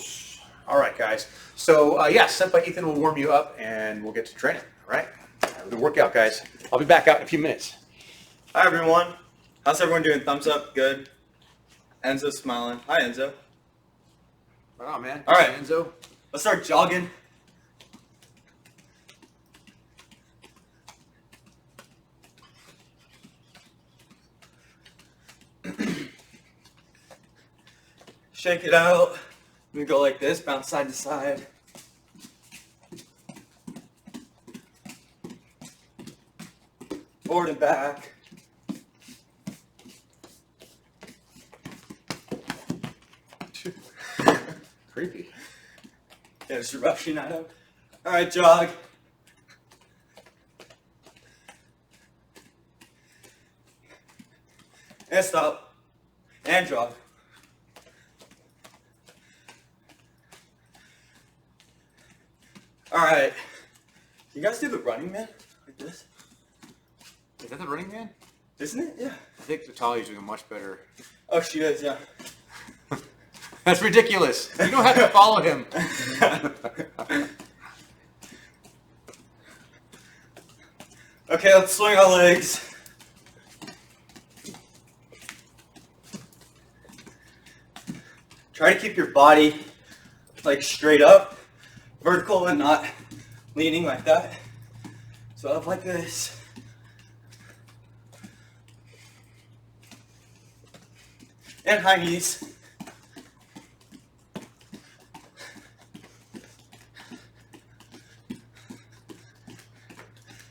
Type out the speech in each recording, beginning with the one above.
Vamos. All right, guys. So, yeah, Senpai Ethan will warm you up, and we'll get to training. All right? Good workout, guys. I'll be back out in a few minutes. Hi, everyone. How's everyone doing? Thumbs up. Good. Enzo's smiling. Hi, Enzo. Right on, man. All right. Enzo. Let's start jogging. Shake it out. We go like this, bounce side to side. Forward and back. Creepy. Yeah, just rushing at him. All right, jog. And stop. And jog. All right. You guys do the running man like this? Is that the Running Man? Isn't it? Yeah. I think Natalia's doing much better. Oh, she is, yeah. That's ridiculous. You don't have to follow him. Okay, let's swing our legs. Try to keep your body like straight up, vertical and not leaning like that. So up like this. And high knees.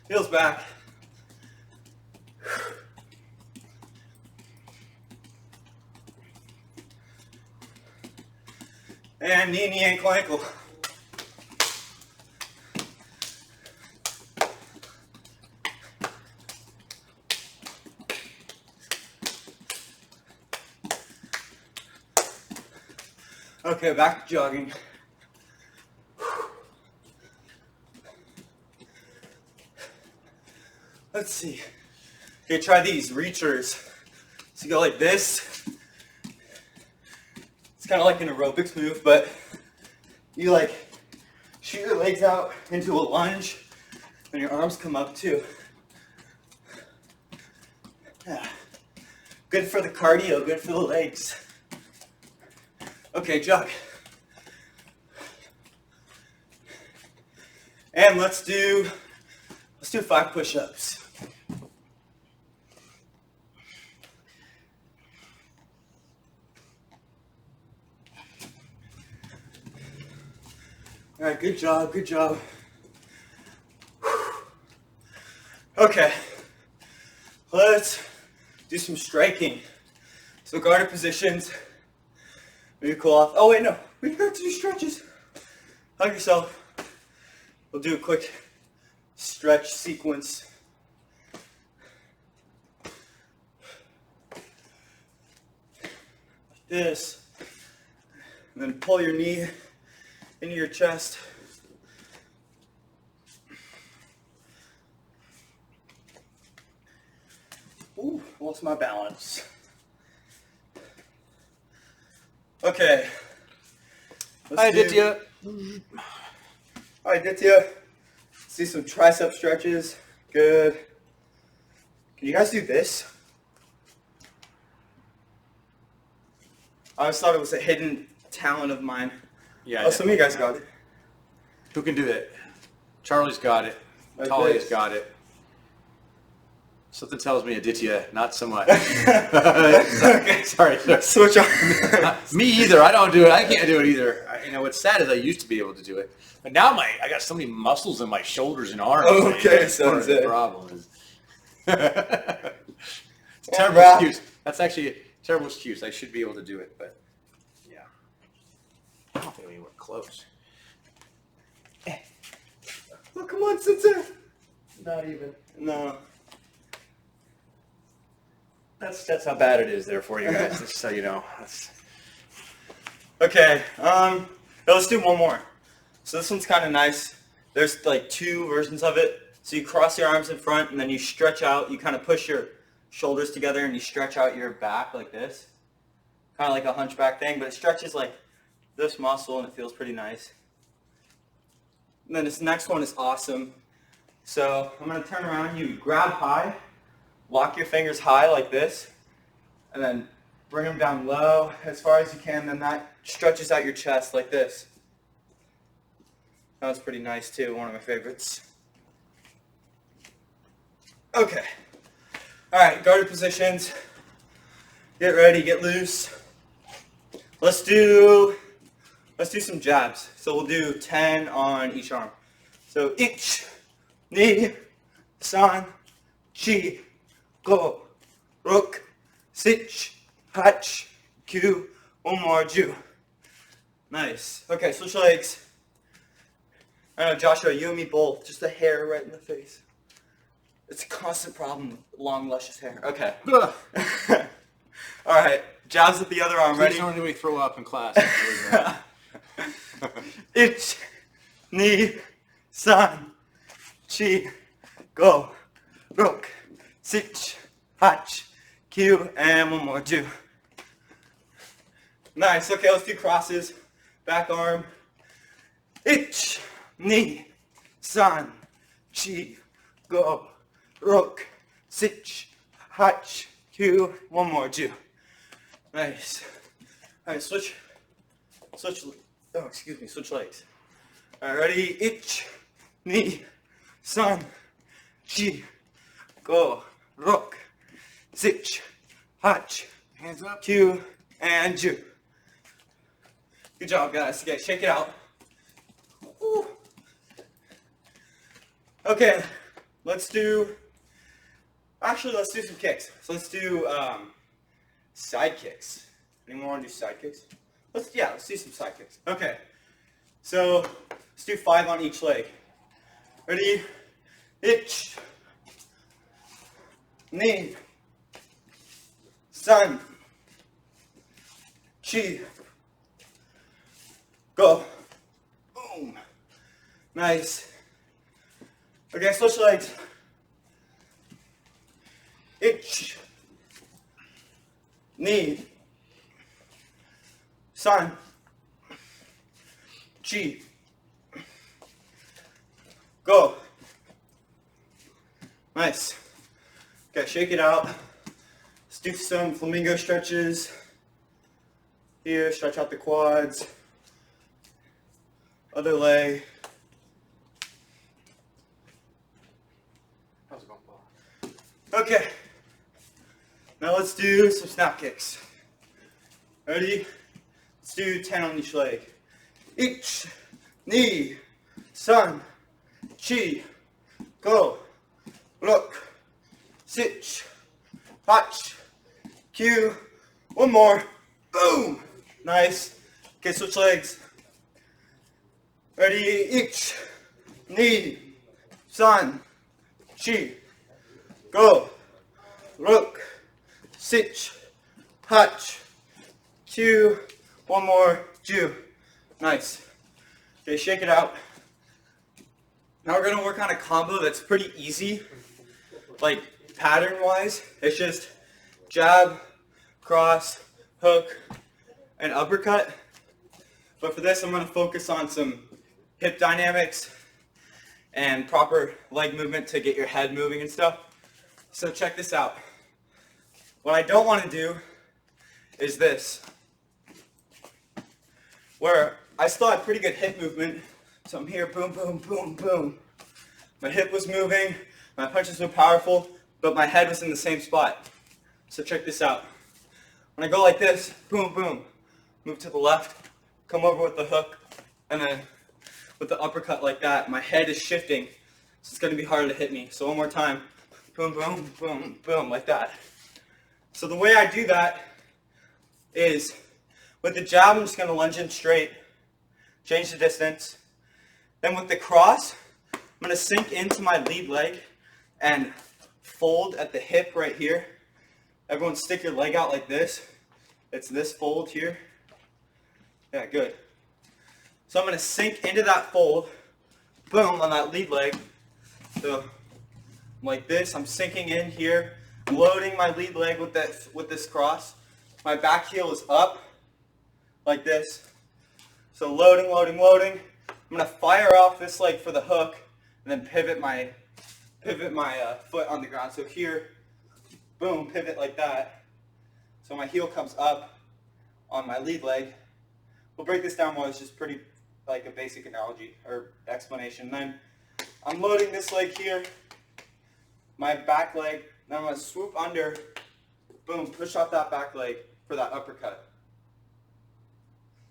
Heels back. And knee, ankle, ankle. Okay, back to jogging. Let's see. Okay, try these reachers. So you go like this. It's kind of like an aerobics move, but you like shoot your legs out into a lunge, and your arms come up too. Yeah. Good for the cardio, good for the legs. Okay, jog. And let's do 5 push-ups. All right, good job, good job. Okay, let's do some striking. So guarded positions. Maybe cool off. Oh wait, no, we have to do stretches. Hug yourself. We'll do a quick stretch sequence. Like this. And then pull your knee into your chest. Ooh, lost my balance. Okay. Hi, Aditya. Hi, Aditya. Let's do some tricep stretches. Good. Can you guys do this? I always thought it was a hidden talent of mine. Yeah. Oh, some of you guys got it. Who can do that? Charlie's got it. Like Talia's this. got it. Something tells me Aditya, not so much. Sorry. Sorry. Switch on. Me either. I don't do it. I can't do it either. What's sad is I used to be able to do it, but now I got so many muscles in my shoulders and arms. Okay, That's part of the sounds it. problem is. It's a Yeah, terrible wrap. excuse. That's actually a terrible excuse. I should be able to do it, but yeah, I don't think we were close. Oh, come on, Sensei. Not even. No. That's how bad it is there for you guys. Just so you know. Okay, let's do one more. So this one's kind of nice. There's like 2 versions of it. So you cross your arms in front and then you stretch out. You kind of push your shoulders together and you stretch out your back like this. Kind of like a hunchback thing, but it stretches like this muscle and it feels pretty nice. And then this next one is awesome. So I'm going to turn around, you grab high, lock your fingers high like this, and then bring them down low as far as you can, then that stretches out your chest like this. That was pretty nice too, one of my favorites. Okay. Alright, guarded positions. Get ready, get loose. Let's do some jabs. So we'll do 10 on each arm. So ich, ni, san, chi, go, ruk, sich, hach, kyu, one more, ju. Nice. Okay, switch legs. I know, Joshua, you and me both. Just the hair right in the face. It's a constant problem with long, luscious hair. Okay. All right. Jabs with the other arm. Ready? Please don't anybody throw up in class. Ich, ni, san, chi, go, ruk, sich, hach, kyu, and one more, ju. Nice. Okay, let's do crosses. Back arm. Ich, ni, san, chi, go, ruk, sich, hach, kyu, one more, ju. Nice. Alright, switch legs. Alright, ready? Ich, ni, san, chi, go, ruk, sich, hach, Hands up. kyu, and ju. Good job, guys. Okay, shake it out. Woo. Okay, let's do some kicks. So let's do side kicks. Anyone want to do side kicks? Let's do some side kicks. Okay, so let's do 5 on each leg. Ready? Ich, ni, san, chi, go, boom. Nice. Okay, switch legs. Ich, ni, san, chi, go. Nice. Okay, shake it out. Let's do some flamingo stretches. Here, stretch out the quads. Other leg. How's it going, Paul? Okay. Now let's do some snap kicks. Ready? Let's do 10 on each leg. Ich, ni, san, chi, go, ruk, sich, hach, kyu, one more, boom. Nice. Okay, switch legs. Ready? Ich, ni, san, chi, go, ruk, sich, hach, kyu, one more, ju. Nice. Okay, shake it out. Now we're gonna work on a combo that's pretty easy, like pattern-wise. It's just jab, cross, hook, and uppercut. But for this, I'm gonna focus on some hip dynamics and proper leg movement to get your head moving and stuff. So check this out. What I don't want to do is this, where I still have pretty good hip movement. So I'm here, boom, boom, boom, boom. My hip was moving, my punches were powerful, but my head was in the same spot. So check this out. When I go like this, boom, boom, move to the left, come over with the hook, and then with the uppercut like that, my head is shifting, so it's gonna be harder to hit me. So one more time, boom, boom, boom, boom, like that. So the way I do that is, with the jab, I'm just gonna lunge in straight, change the distance. Then with the cross, I'm gonna sink into my lead leg and fold at the hip right here. Everyone stick your leg out like this. It's this fold here. Yeah, good. So I'm gonna sink into that fold, boom, on that lead leg. So like this, I'm sinking in here, loading my lead leg with this cross. My back heel is up, like this. So loading, loading, loading. I'm gonna fire off this leg for the hook, and then pivot my foot on the ground. So here, boom, pivot like that. So my heel comes up on my lead leg. We'll break this down more. It's just pretty like a basic analogy or explanation. Then I'm loading this leg here, my back leg. Then I'm gonna swoop under, boom, push off that back leg for that uppercut.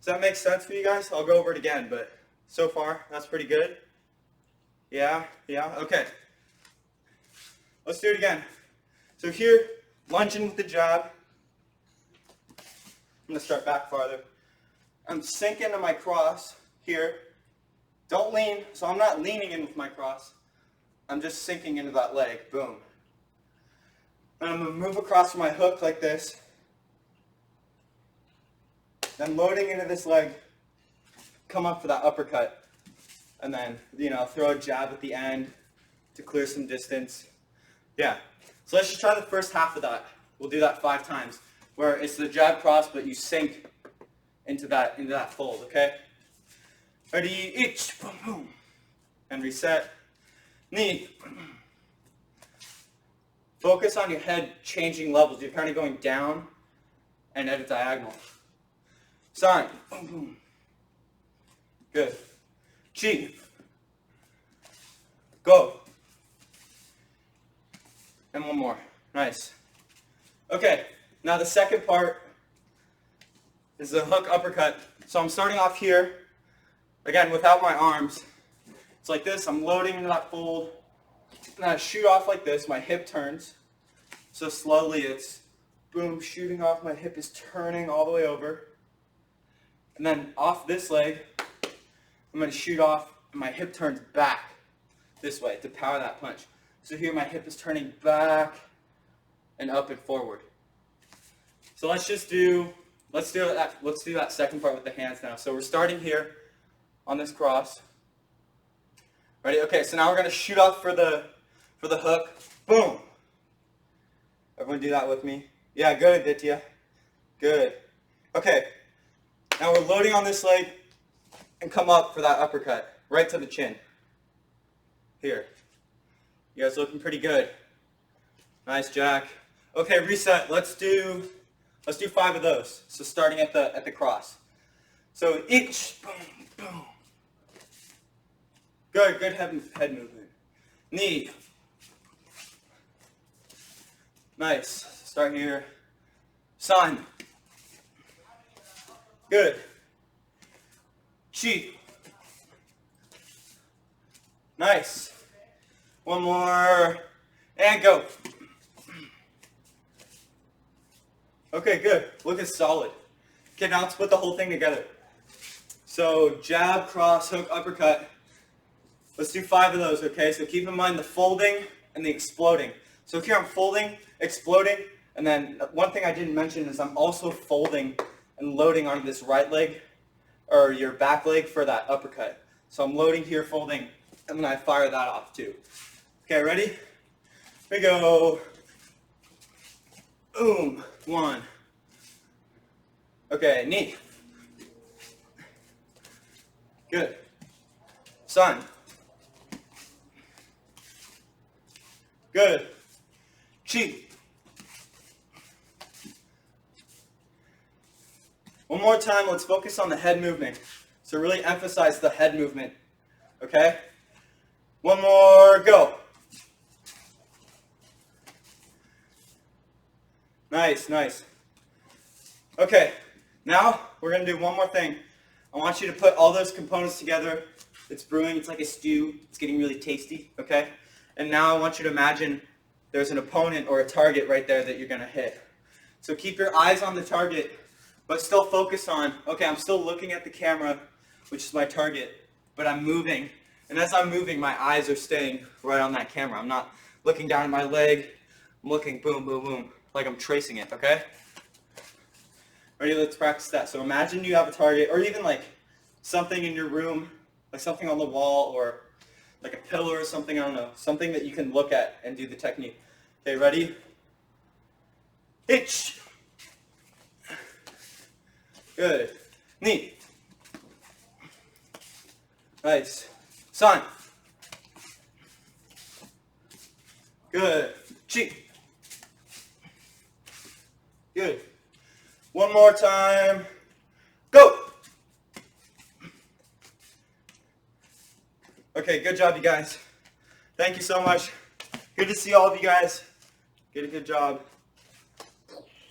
Does that make sense for you guys? I'll go over it again, but so far that's pretty good. Yeah, okay. Let's do it again. So here, lunging with the jab. I'm gonna start back farther. I'm sinking to my cross here. Don't lean, so I'm not leaning in with my cross. I'm just sinking into that leg, boom. And I'm gonna move across my hook like this. Then loading into this leg, come up for that uppercut. And then, throw a jab at the end to clear some distance. Yeah, so let's just try the first half of that. We'll do that 5 times, where it's the jab cross, but you sink into that fold, okay? Ready, each, boom, boom. And reset. Knee. Focus on your head changing levels. You're kind of going down and at a diagonal. Sign. Boom, boom. Good. Chi. Go. And one more. Nice. Okay, now the second part is the hook uppercut. So I'm starting off here, again, without my arms. It's like this. I'm loading into that fold. And I shoot off like this. My hip turns. So slowly it's boom, shooting off. My hip is turning all the way over. And then off this leg, I'm going to shoot off, and my hip turns back this way to power that punch. So here my hip is turning back and up and forward. So let's do that second part with the hands now. So we're starting here on this cross. Ready? Okay, so now we're going to shoot off for the hook. Boom. Everyone do that with me. Yeah, good, Aditya. Good. Okay. Now we're loading on this leg and come up for that uppercut, right to the chin. Here. You guys looking pretty good. Nice, Jack. Okay, reset. Let's do 5 of those. So starting at the cross. So each, boom, boom. Good head movement. Knee. Nice. Start here. Sun. Good. Chi. Nice. One more. And go. Okay, good. Look, it's solid. Okay, now let's put the whole thing together. So jab, cross, hook, uppercut. Let's do 5 of those, okay? So keep in mind the folding and the exploding. So here I'm folding, exploding, and then one thing I didn't mention is I'm also folding and loading onto this right leg, or your back leg for that uppercut. So I'm loading here, folding, and then I fire that off too. Okay, ready? Here we go. Boom. 1. Okay, knee. Good. Sun. Good. Chi. One more time, let's focus on the head movement. So really emphasize the head movement. Okay? One more, go. Nice, nice. Okay, now we're going to do one more thing. I want you to put all those components together. It's brewing, it's like a stew. It's getting really tasty, okay? And now I want you to imagine there's an opponent or a target right there that you're going to hit. So keep your eyes on the target, but still focus on, okay, I'm still looking at the camera, which is my target, but I'm moving. And as I'm moving, my eyes are staying right on that camera. I'm not looking down at my leg. I'm looking boom, boom, boom, like I'm tracing it, okay? Ready, let's practice that. So imagine you have a target, or even like something in your room, like something on the wall, or like a pillar or something, I don't know. Something that you can look at and do the technique. Okay, ready? Hitch. Good. Knee. Nice. Sun. Good. Chi. Good. One more time. Go. Okay, good job, you guys. Thank you so much. Good to see all of you guys. Did a good job.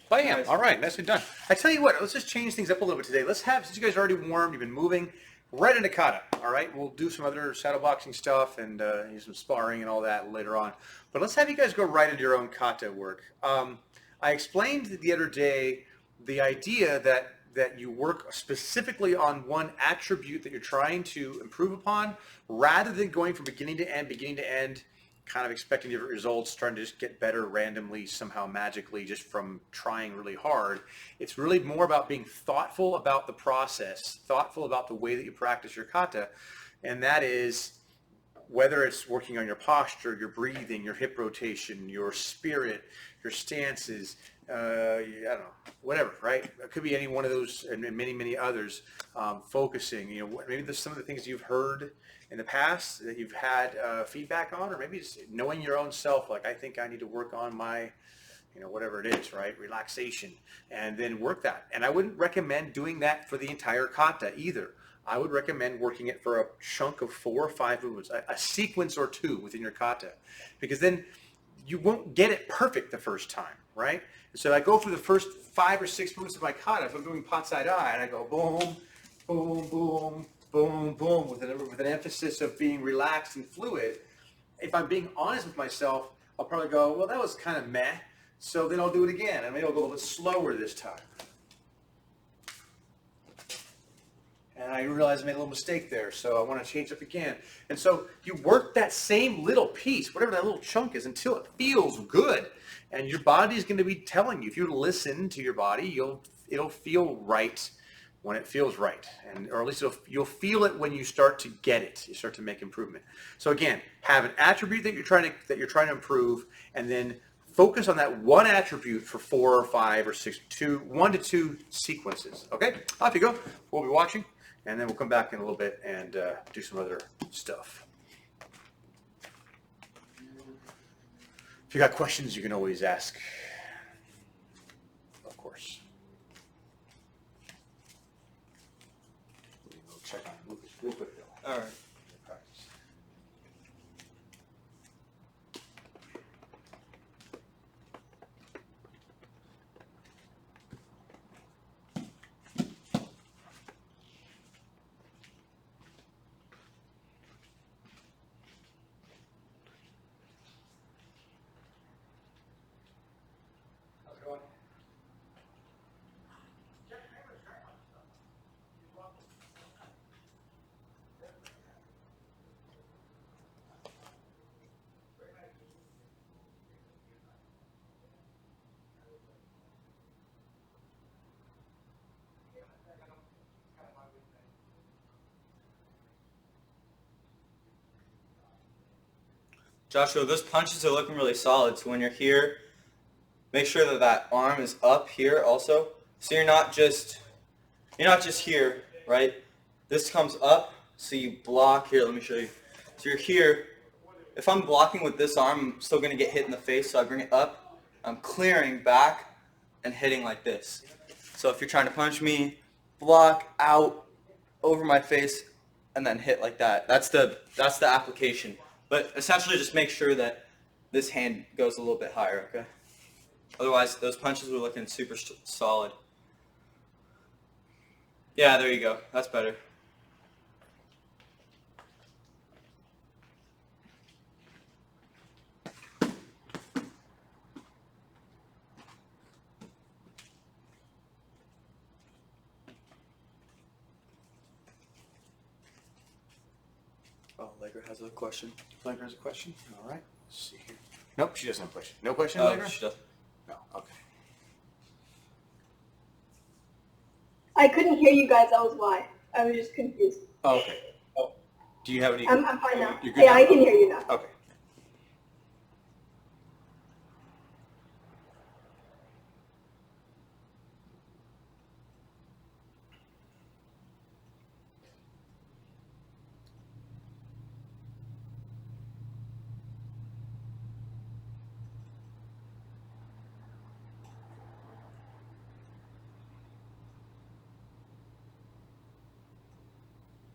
Bam. Nice. All right, nicely done. I tell you what, let's just change things up a little bit today. Let's have, since you guys are already warm, you've been moving, right into kata. All right, we'll do some other saddle boxing stuff and some sparring and all that later on. But let's have you guys go right into your own kata work. I explained the other day the idea that you work specifically on one attribute that you're trying to improve upon, rather than going from beginning to end, kind of expecting different results, trying to just get better randomly, somehow magically, just from trying really hard. It's really more about being thoughtful about the process, thoughtful about the way that you practice your kata, and that is whether it's working on your posture, your breathing, your hip rotation, your spirit, your stances, I don't know, whatever, right? It could be any one of those and many, many others. Focusing, maybe there's some of the things you've heard in the past that you've had feedback on, or maybe just knowing your own self, like I think I need to work on my, whatever it is, right? Relaxation, and then work that. And I wouldn't recommend doing that for the entire kata either. I would recommend working it for a chunk of 4 or 5 movements, a sequence or 2 within your kata, because then you won't get it perfect the first time, right? And so I go through the first 5 or 6 movements of my kata. If I'm doing pot side eye, and I go boom, boom, boom, boom, boom, with an emphasis of being relaxed and fluid. If I'm being honest with myself, I'll probably go, well, that was kind of meh, so then I'll do it again, and maybe I'll go a little bit slower this time. And I realized I made a little mistake there, so I want to change up again. And so you work that same little piece, whatever that little chunk is, until it feels good. And your body's going to be telling you. If you listen to your body, it'll feel right when it feels right, or at least you'll feel it when you start to get it. You start to make improvement. So again, have an attribute that you're trying to improve, and then focus on that one attribute for 4 or 5 or 6, 1 to 2 sequences. Okay, off you go. We'll be watching, and then we'll come back in a little bit and do some other stuff. If you got questions, you can always ask, of course. We'll check on it real quick though. All right. Practice. How's it going? Joshua, those punches are looking really solid. So when you're here, make sure that that arm is up here also. So you're not just here, right? This comes up, so you block here. Let me show you. So you're here. If I'm blocking with this arm, I'm still going to get hit in the face, so I bring it up. I'm clearing back and hitting like this. So if you're trying to punch me, block out over my face and then hit like that. That's the application. But essentially just make sure that this hand goes a little bit higher, okay? Otherwise, those punches were looking super solid. Yeah, there you go. That's better. Oh, Allegra has a question. Allegra has a question? All right. Let's see here. Nope, she doesn't have a question. No question, Oh, Allegra? she doesn't. No. Okay. I couldn't hear you guys. That was why. I was just confused. Oh, okay. Oh, do you have any? I'm fine now. You're good Yeah, now? I can hear you now. Okay.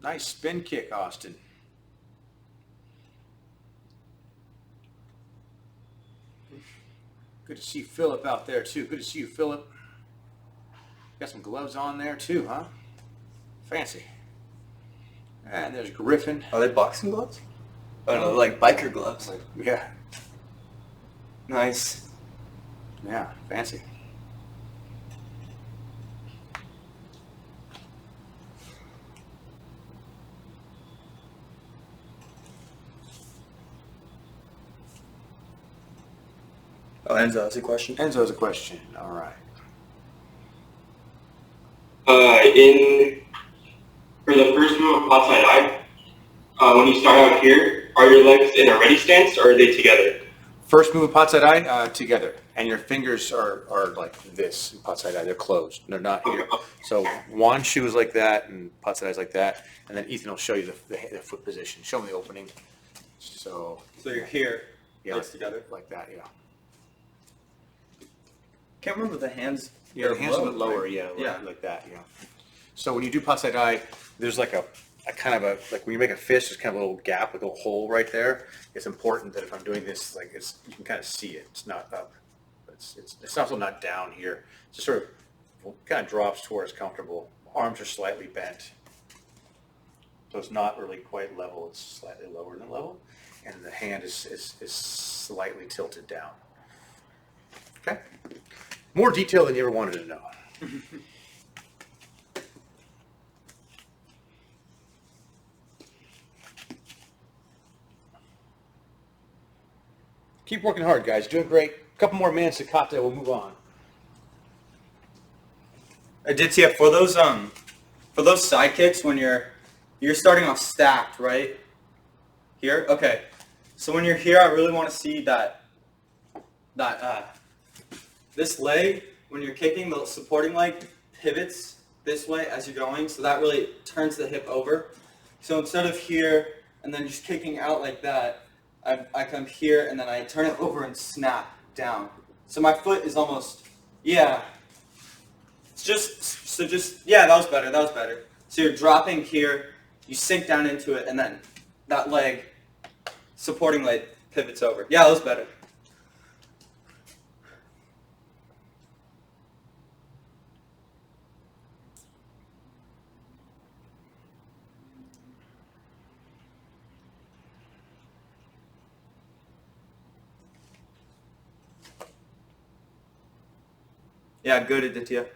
Nice spin kick, Austin. Good to see Philip out there too. Good to see you, Philip. Got some gloves on there too, huh? Fancy. And there's Griffin. Are they boxing gloves? Oh no, they're like biker gloves. Yeah, Nice. yeah, fancy. Oh, Enzo has a question. Enzo's a question. All right. For the first move of pot side eye, when you start out here, are your legs in a ready stance or are they together? First move of pot side eye together, and your fingers are like this in pot side eye. They're closed. They're not here. So Juan's shoe is like that, and pot side eye is like that, and then Ethan will show you the foot position. Show him the opening. So you're here, yeah, legs together. like that. Yeah. Can't remember the hands. Yeah, the they're hands a low, bit lower. right? Yeah, Yeah. like that. Yeah. So when you do pot side eye, there's like a kind of a, like when you make a fist, there's kind of a little gap, like a little hole right there. It's important that if I'm doing this, like you can kind of see it. It's not up. It's also not down here. It's just sort of kind of drops to where it's comfortable. Arms are slightly bent. So it's not really quite level. It's slightly lower than level. And the hand is slightly tilted down. Okay? More detail than you ever wanted to know. Keep working hard, guys. Doing great. A couple more Mansakata, we'll move on. Aditya, for those side kicks when you're starting off stacked, right? Here? Okay. So when you're here, I really want to see that this leg, when you're kicking, the supporting leg pivots this way as you're going, so that really turns the hip over. So instead of here and then just kicking out like that, I come here and then I turn it over and snap down. So my foot is almost, yeah. Yeah, that was better. So you're dropping here, you sink down into it, and then that leg, supporting leg, pivots over. Yeah, that was better. Yeah, good, Aditya.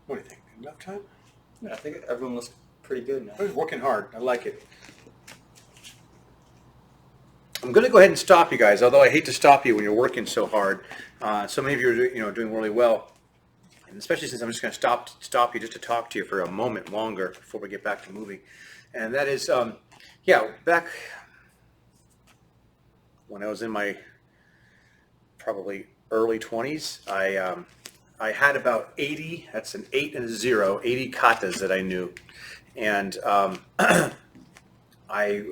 What do you think? Enough time? Yeah, I think everyone looks pretty good now. We're working hard. I like it. I'm going to go ahead and stop you guys, although I hate to stop you when you're working so hard. So many of you are doing really well. And especially since I'm just going to stop you just to talk to you for a moment longer before we get back to moving. And that is, back when I was in my probably early 20s, I had about 80, that's an 8 and a 0, 80 katas that I knew. And I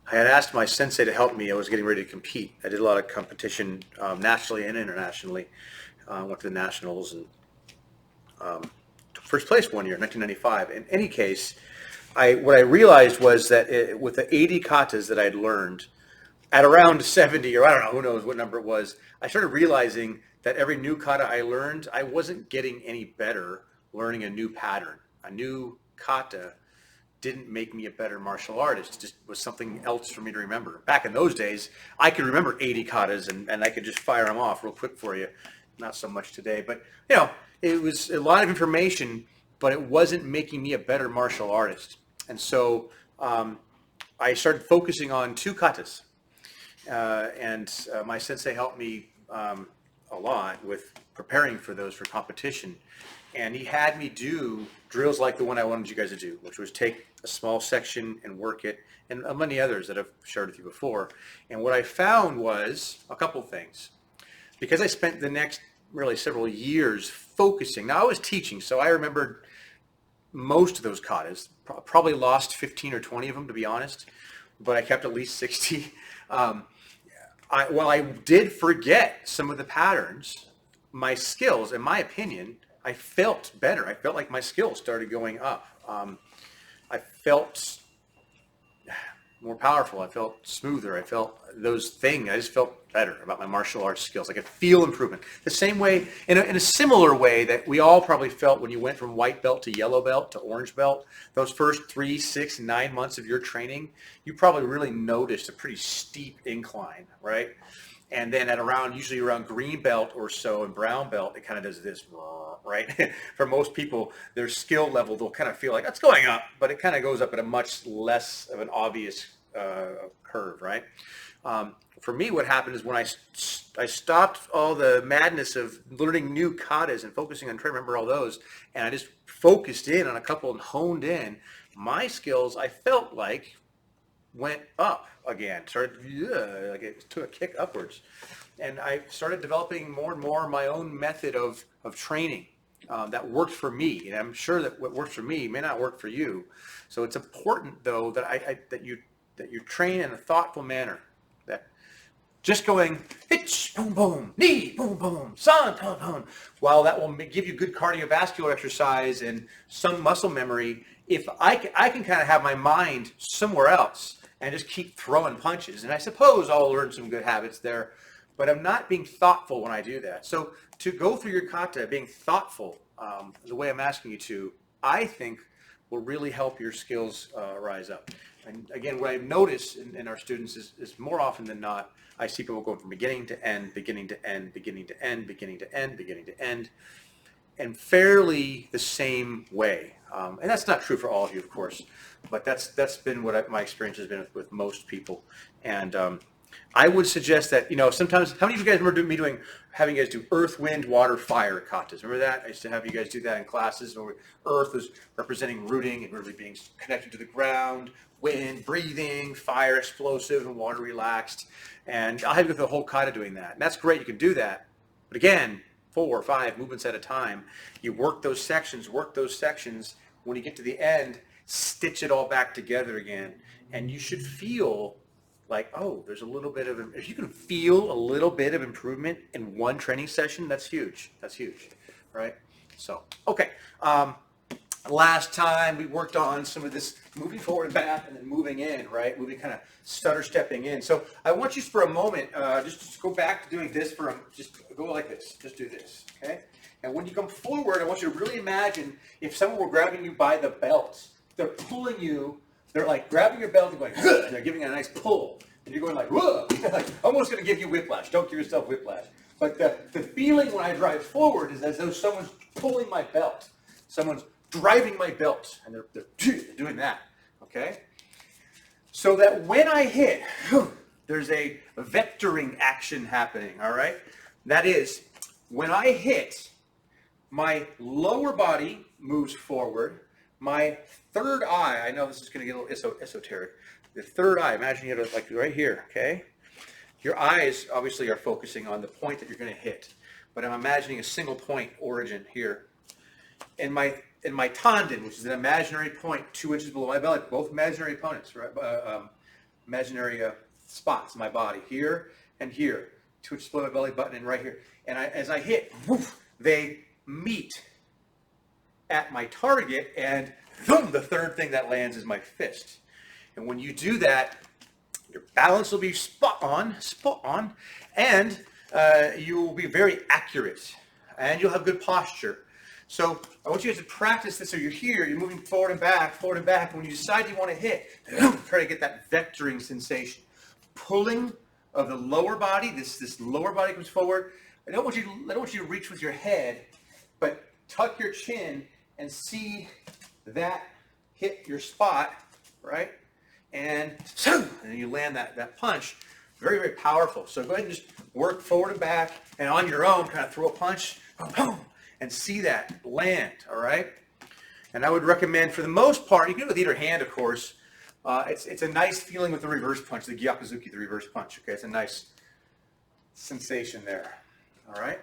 had asked my sensei to help me. I was getting ready to compete. I did a lot of competition nationally and internationally. Went to the nationals and took first place one year, 1995. In any case, what I realized was that with the 80 katas that I'd learned, at around 70, or I don't know, who knows what number it was, I started realizing that every new kata I learned, I wasn't getting any better learning a new pattern. A new kata didn't make me a better martial artist. It just was something else for me to remember. Back in those days, I could remember 80 katas and I could just fire them off real quick for you. Not so much today, but it was a lot of information, but it wasn't making me a better martial artist. And so I started focusing on 2 katas. My sensei helped me a lot with preparing for those for competition. And he had me do drills like the one I wanted you guys to do, which was take a small section and work it, and many others that I've shared with you before. And what I found was a couple things. Because I spent the next really several years focusing. Now I was teaching, so I remembered most of those katas. Probably lost 15 or 20 of them, to be honest, but I kept at least 60. While I did forget some of the patterns, my skills, in my opinion, I felt better. I felt like my skills started going up. I felt more powerful. I felt smoother. I felt those things. I just felt better about my martial arts skills. I could feel improvement. The same way, in a similar way that we all probably felt when you went from white belt to yellow belt to orange belt, those first 3, 6, 9 months of your training, you probably really noticed a pretty steep incline, right? And then usually around green belt or so and brown belt, it kind of does this, right? For most people, their skill level, they'll kind of feel like that's going up, but it kind of goes up at a much less of an obvious curve, right? For me, what happened is when I stopped all the madness of learning new katas and focusing on trying to remember all those, and I just focused in on a couple and honed in, my skills, I felt like, went up again, like it took a kick upwards. And I started developing more and more my own method of training that worked for me. And I'm sure that what works for me may not work for you. So it's important, though, that you train in a thoughtful manner. That just going, hitch, boom, boom, knee, boom, boom, sun, boom, boom, while that will give you good cardiovascular exercise and some muscle memory, if I can kind of have my mind somewhere else and just keep throwing punches. And I suppose I'll learn some good habits there, but I'm not being thoughtful when I do that. So to go through your kata, being thoughtful, the way I'm asking you to, I think will really help your skills rise up. And again, what I've noticed in our students is more often than not, I see people going from beginning to end, beginning to end, beginning to end, beginning to end, beginning to end, and fairly the same way. And that's not true for all of you, of course, but that's been what my experience has been with most people. And I would suggest that, sometimes, how many of you guys remember having you guys do earth, wind, water, fire katas? Remember that? I used to have you guys do that in classes where earth was representing rooting and really being connected to the ground, wind, breathing, fire, explosive, and water, relaxed. And I'll have you go through the whole kata doing that. And that's great. You can do that. But again, 4 or 5 movements at a time. You work those sections. When you get to the end, stitch it all back together again. And you should feel like, oh, there's a little bit of, if you can feel a little bit of improvement in one training session, that's huge. That's huge, right? So, okay. Last time we worked on some of this moving forward and back and then moving in, right? Moving kind of stutter stepping in. So I want you for a moment, just go back to doing this just go like this. Just do this, okay? And when you come forward, I want you to really imagine if someone were grabbing you by the belt, they're pulling you, they're like grabbing your belt and going, huh, and they're giving it a nice pull. And you're going like, whoa, like almost going to give you whiplash. Don't give yourself whiplash. But the feeling when I drive forward is as though someone's pulling my belt. Someone's driving my belt, and they're doing that, okay? So that when I hit, there's a vectoring action happening, all right? That is, when I hit, my lower body moves forward, my third eye, I know this is going to get a little esoteric, the third eye, imagine you have it like right here, okay? Your eyes obviously are focusing on the point that you're going to hit, but I'm imagining a single point origin here. In my tendon, which is an imaginary point 2 inches below my belly, both imaginary opponents, right? Imaginary spots in my body, here and here, 2 inches below my belly button and right here. And as I hit, woof, they meet at my target, and boom, the third thing that lands is my fist. And when you do that, your balance will be spot on, and you will be very accurate, and you'll have good posture. So I want you guys to practice this. So you're here, you're moving forward and back, and when you decide you want to hit, try to get that vectoring sensation. Pulling of the lower body, this lower body comes forward. I don't want you to reach with your head, but tuck your chin and see that hit your spot, right? And you land that punch. Very, very powerful. So go ahead and just work forward and back, and on your own, kind of throw a punch, boom, and see that land, all right? And I would recommend, for the most part, you can do it with either hand, of course. It's a nice feeling with the reverse punch, the Gyakuzuki, the reverse punch, okay? It's a nice sensation there, all right?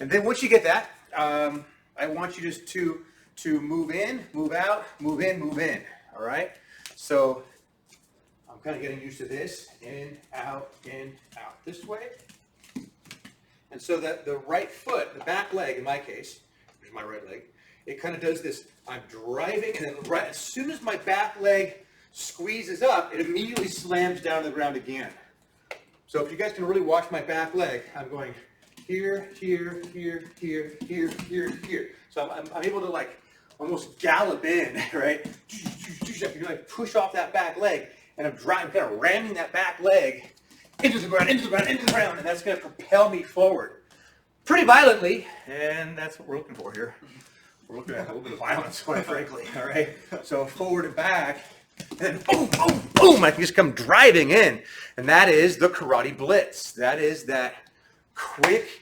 And then once you get that, I want you just to move in, move out, move in, all right? So I'm kind of getting used to this, in, out, this way. And so that the right foot, the back leg in my case, here's my right leg, it kind of does this. I'm driving, and then right as soon as my back leg squeezes up, it immediately slams down to the ground again. So if you guys can really watch my back leg, I'm going here, here, here, here, here, here, here. So I'm able to like almost gallop in, right? You like push off that back leg, and I'm driving, kind of ramming that back leg into the ground, and that's going to propel me forward pretty violently, and that's what we're looking for here. We're looking at a little bit of violence, quite frankly, all right? So forward and back, and then boom, boom, boom, I can just come driving in, and that is the Karate Blitz. That is that quick,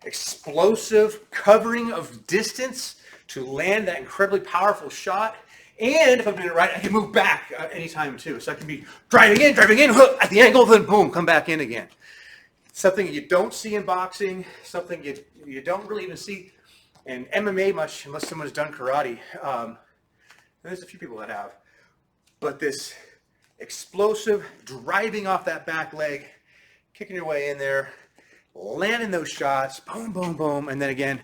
explosive covering of distance to land that incredibly powerful shot. And if I'm doing it right, I can move back anytime too. So I can be driving in, hook, at the angle, then boom, come back in again. Something you don't see in boxing, something you don't really even see in MMA much, unless someone's done karate. There's a few people that have. But this explosive driving off that back leg, kicking your way in there, landing those shots, boom, boom, boom, and then again,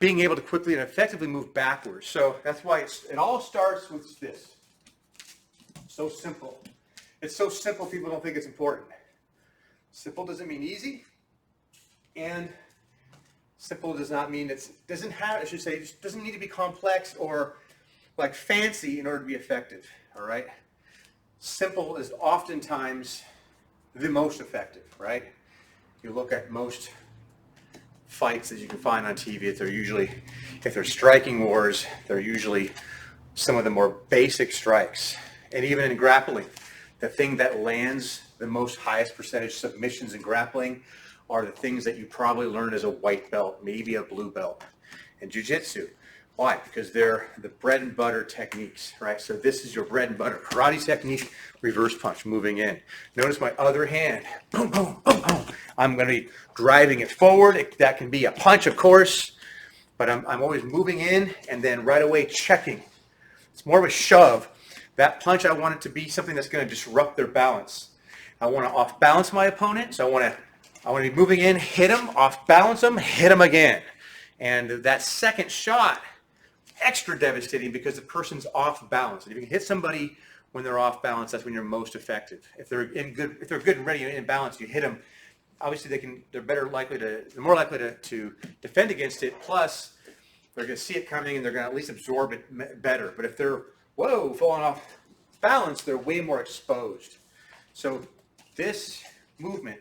being able to quickly and effectively move backwards. So that's why it all starts with this. So simple. It's so simple people don't think it's important. Simple doesn't mean easy, and simple does not mean it doesn't need to be complex or like fancy in order to be effective, all right? Simple is oftentimes the most effective, right? You look at most fights that you can find on TV, if they're striking wars, they're usually some of the more basic strikes. And even in grappling, the thing that lands the most highest percentage submissions in grappling are the things that you probably learned as a white belt, maybe a blue belt. In jiu-jitsu, why? Because they're the bread and butter techniques, right? So this is your bread and butter karate technique, reverse punch, moving in. Notice my other hand, boom, boom, boom, boom. I'm going to be driving it forward. That can be a punch, of course, but I'm always moving in and then right away checking. It's more of a shove. That punch, I want it to be something that's going to disrupt their balance. I want to off balance my opponent, so I want to be moving in, hit them, off balance them, hit them again. And that second shot, extra devastating because the person's off balance. And if you can hit somebody when they're off balance, that's when you're most effective. If they're good and ready and in balance, you hit them. Obviously, they're more likely to defend against it. Plus, they're going to see it coming and they're going to at least absorb it better. But if they're falling off balance, they're way more exposed. So this movement,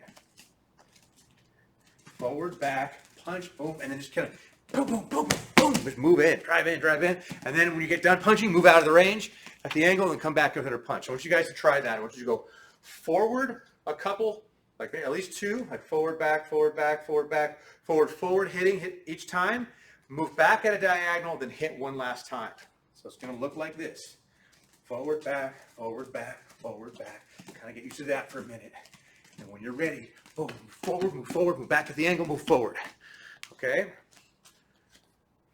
forward, back, punch, boom, and then just kind of boom, boom, boom, boom, just move in, drive in. And then when you get done punching, move out of the range at the angle and come back with another punch. I want you guys to try that. I want you to go forward a couple, like at least two, like forward, back, forward, back, forward, back, forward, hit each time, move back at a diagonal, then hit one last time. So it's going to look like this. Forward, back, forward, back, forward, back. Kind of get used to that for a minute. And when you're ready, boom, move forward, move back at the angle, move forward. Okay?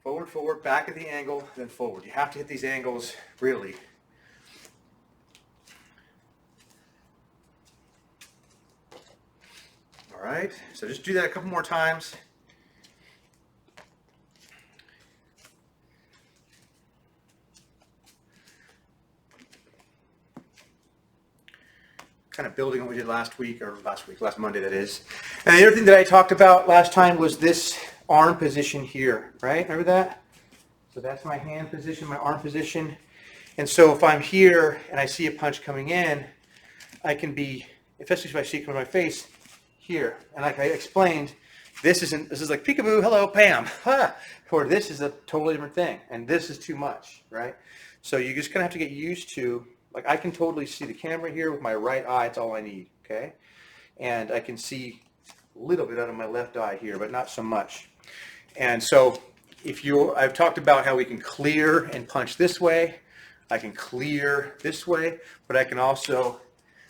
Forward, back at the angle, then forward. You have to hit these angles really. All right, so just do that a couple more times. Kind of building on what we did last Monday that is. And the other thing that I talked about last time was this arm position here, right? Remember that? So that's my hand position, my arm position. And so if I'm here and I see a punch coming in, I can be, especially if I see it come in my face, here. And like I explained, this is like peekaboo, hello, Pam. Or this is a totally different thing. And this is too much, right? So you're just going to have to get used to, like I can totally see the camera here with my right eye. It's all I need, okay? And I can see a little bit out of my left eye here, but not so much. And so I've talked about how we can clear and punch this way. I can clear this way, but I can also,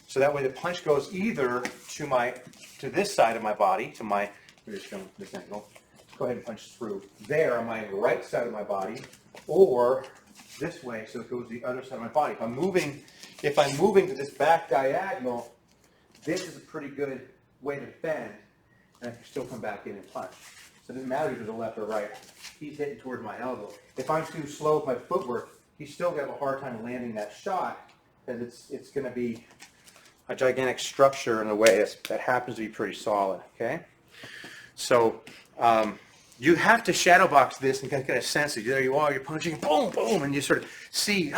so that way the punch goes either to this side of my body, to my, here's from this angle. Go ahead and punch through there on my right side of my body, or this way, so it goes to the other side of my body. If I'm moving to this back diagonal, this is a pretty good way to bend, and I can still come back in and punch. So it doesn't matter if it's the left or right. He's hitting towards my elbow. If I'm too slow with my footwork, he's still going to have a hard time landing that shot, because it's going to be a gigantic structure in a way that happens to be pretty solid, okay? So you have to shadow box this and get a sense of, there you are, you're punching, boom, boom, and you sort of see,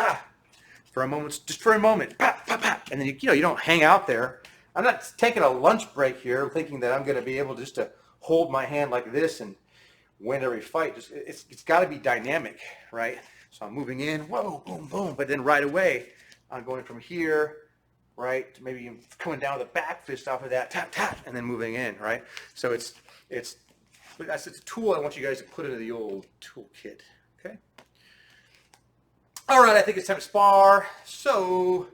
for a moment, just for a moment, pop, pop, pop, and then you don't hang out there. I'm not taking a lunch break here thinking that I'm going to be able just to hold my hand like this and win every fight. It's got to be dynamic, right? So I'm moving in, whoa, boom, boom, but then right away, I'm going from here, right, to maybe coming down with a back fist off of that, tap, tap, and then moving in, right? So it's a tool I want you guys to put into the old toolkit, okay? All right, I think it's time to spar. So,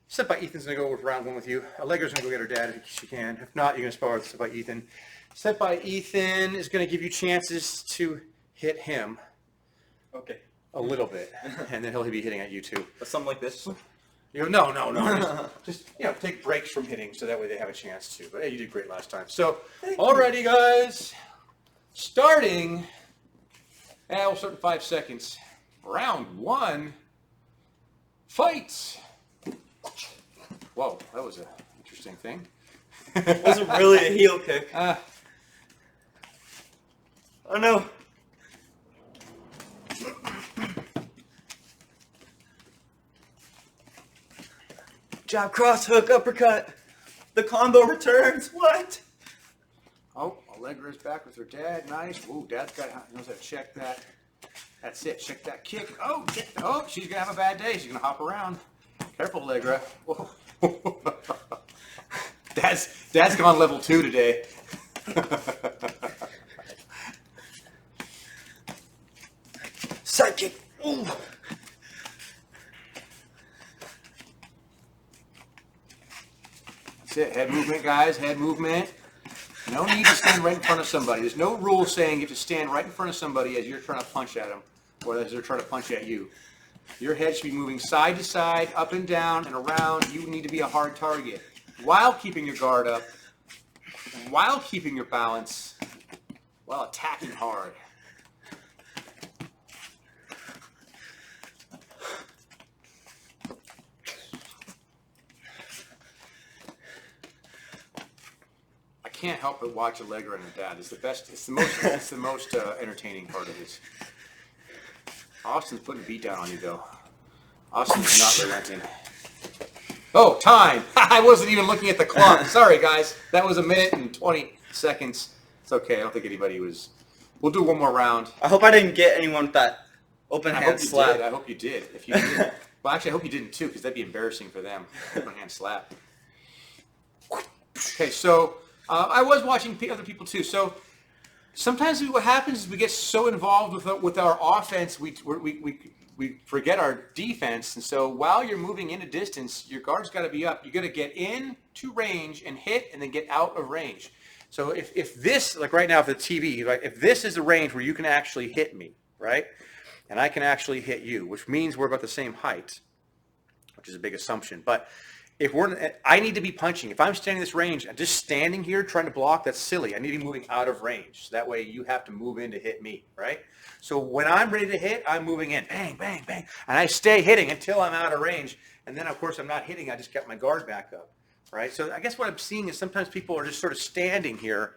Senpai Ethan's going to go with round one with you. Allegra's going to go get her dad if she can. If not, you're going to spar with Senpai Ethan. Senpai Ethan is going to give you chances to hit him. Okay. A little bit, and then he'll be hitting at you too. But something like this? No. Just take breaks from hitting so that way they have a chance to. But hey, you did great last time. So, alrighty guys, starting, and we'll start in 5 seconds. Round one, fight. Whoa, that was an interesting thing. It wasn't really a heel kick. Oh no. Jab, cross, hook, uppercut. The combo returns. What? Oh, Allegra's back with her dad. Nice. Ooh, Dad's knows how to check that. That's it. Check that kick. Oh, she's gonna have a bad day. She's gonna hop around. Careful, Allegra. Whoa. Dad's gone level 2 today. Side kick. Ooh. That's it. Head movement, guys. Head movement. No need to stand right in front of somebody. There's no rule saying you have to stand right in front of somebody as you're trying to punch at them, or as they're trying to punch at you. Your head should be moving side to side, up and down, and around. You need to be a hard target while keeping your guard up, while keeping your balance, while attacking hard. I can't help but watch Allegra and her dad. It's the best. It's the most entertaining part of this. Austin's putting a beat down on you, though. Austin's not relenting. Oh, time! I wasn't even looking at the clock. Sorry, guys. That was 1 minute and 20 seconds. It's okay. I don't think anybody was. We'll do one more round. I hope I didn't get anyone with that open hand slap. I hope you did. If you did, well, actually, I hope you didn't too, because that'd be embarrassing for them. Open hand slap. Okay, so I was watching other people too. So sometimes what happens is we get so involved with our offense, we forget our defense. And so while you're moving into distance, your guard's got to be up. You got to get into range and hit, and then get out of range. So if this, like right now for the TV, right, if this is the range where you can actually hit me, right, and I can actually hit you, which means we're about the same height, which is a big assumption. But if I need to be punching. If I'm standing in this range and just standing here trying to block, that's silly. I need to be moving out of range. So that way you have to move in to hit me, right? So when I'm ready to hit, I'm moving in, bang, bang, bang, and I stay hitting until I'm out of range. And then, of course, I'm not hitting. I just get my guard back up, right? So I guess what I'm seeing is sometimes people are just sort of standing here,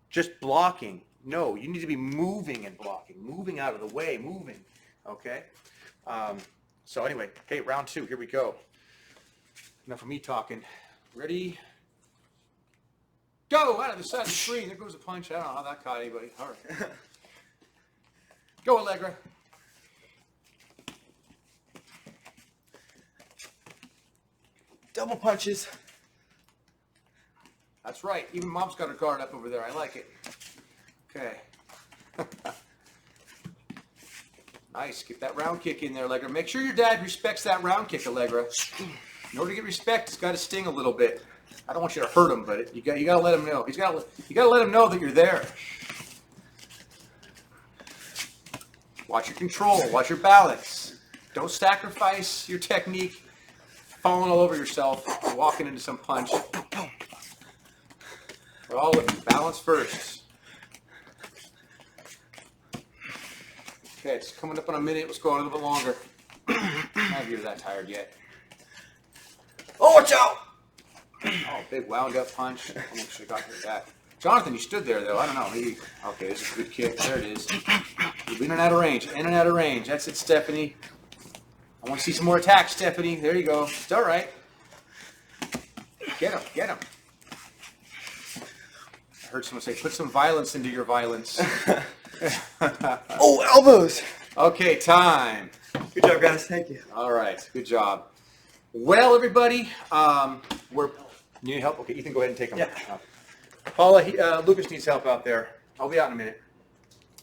just blocking, No, you need to be moving and blocking, moving out of the way, moving. Okay? So anyway, hey, round 2, here we go. Enough of me talking. Ready? Go! Out of the side of the screen. There goes a punch. I don't know how that caught anybody. All right. Go, Allegra. Double punches. That's right. Even Mom's got her guard up over there. I like it. Okay. Nice. Get that round kick in there, Allegra. Make sure your dad respects that round kick, Allegra. In order to get respect, it's got to sting a little bit. I don't want you to hurt him, but you got to let him know. You got to let him know that you're there. Watch your control. Watch your balance. Don't sacrifice your technique, falling all over yourself, walking into some punch. We're all looking. Balance first. Okay, it's coming up on a minute. Let's go a little bit longer. I'm not even that tired yet. Oh, watch out! Oh, big wound up punch. Almost should have got hit that. Jonathan, you stood there though. I don't know. Maybe. Okay, this is a good kick. There it is. You're in and out of range. In and out of range. That's it, Stephanie. I want to see some more attacks, Stephanie. There you go. It's all right. Get him. Get him. I heard someone say, put some violence into your violence. Oh, elbows! Okay, time. Good job, guys. Thank you. All right, good job. Well, everybody, you need help? Okay, Ethan, go ahead and take them. Yeah. Paula, Lucas needs help out there. I'll be out in a minute.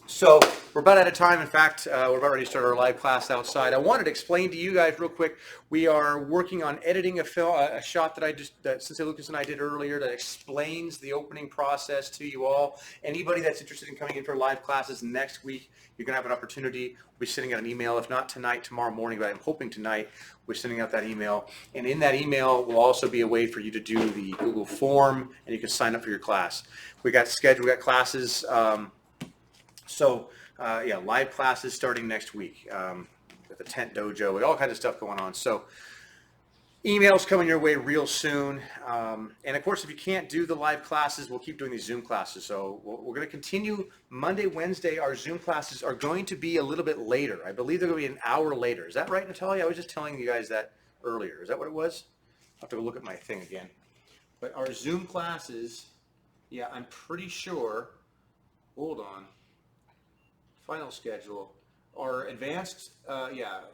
So we're about out of time. In fact, we're about ready to start our live class outside. I wanted to explain to you guys real quick. We are working on editing a shot that Sensei Lucas and I did earlier that explains the opening process to you all. Anybody that's interested in coming in for live classes next week, you're going to have an opportunity. We'll be sending out an email, if not tonight, tomorrow morning, but I'm hoping tonight we're sending out that email. And in that email will also be a way for you to do the Google form, and you can sign up for your class. We got classes. Live classes starting next week with the Tent Dojo, with all kinds of stuff going on. So emails coming your way real soon. And of course, if you can't do the live classes, we'll keep doing these Zoom classes. So we're going to continue Monday, Wednesday. Our Zoom classes are going to be a little bit later. I believe they're going to be an hour later. Is that right, Natalia? I was just telling you guys that earlier. Is that what it was? I'll have to go look at my thing again. But our Zoom classes, yeah, I'm pretty sure. Hold on. Final schedule. Our advanced,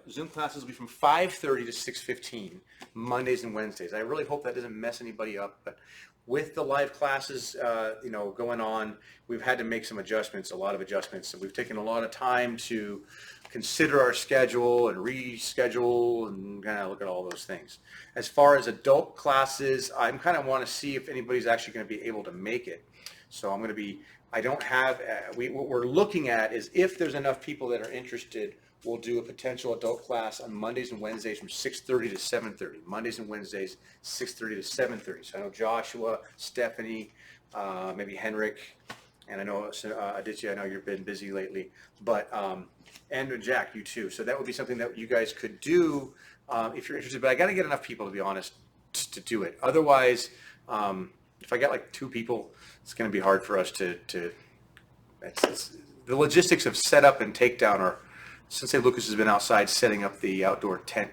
Zoom classes will be from 5:30 to 6:15, Mondays and Wednesdays. I really hope that doesn't mess anybody up, but with the live classes, going on, we've had to make some adjustments, a lot of adjustments. So we've taken a lot of time to consider our schedule and reschedule and kind of look at all those things. As far as adult classes, I kind of want to see if anybody's actually going to be able to make it. So I'm going to be, I don't have, what we're looking at is if there's enough people that are interested, we'll do a potential adult class on Mondays and Wednesdays from 6:30 to 7:30. Mondays and Wednesdays, 6:30 to 7:30. So I know Joshua, Stephanie, maybe Henrik, and I know Aditya, I know you've been busy lately, but, and Jack, you too. So that would be something that you guys could do if you're interested, but I got to get enough people, to be honest, to do it. Otherwise, if I got like 2 people, it's going to be hard for us to the logistics of setup and takedown are, Sensei Lucas has been outside setting up the outdoor tent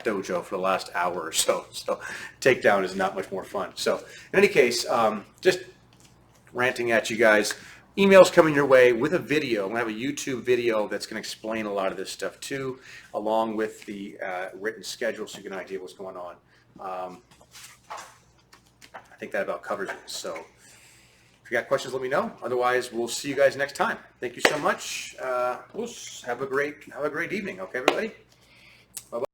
dojo for the last hour or so. So takedown is not much more fun. So in any case, just ranting at you guys. Emails coming your way with a video. I'm going to have a YouTube video that's going to explain a lot of this stuff too, along with the written schedule so you get an idea what's going on. I think that about covers it. So if you got questions, let me know. Otherwise, we'll see you guys next time. Thank you so much. Have a great evening. Okay, everybody?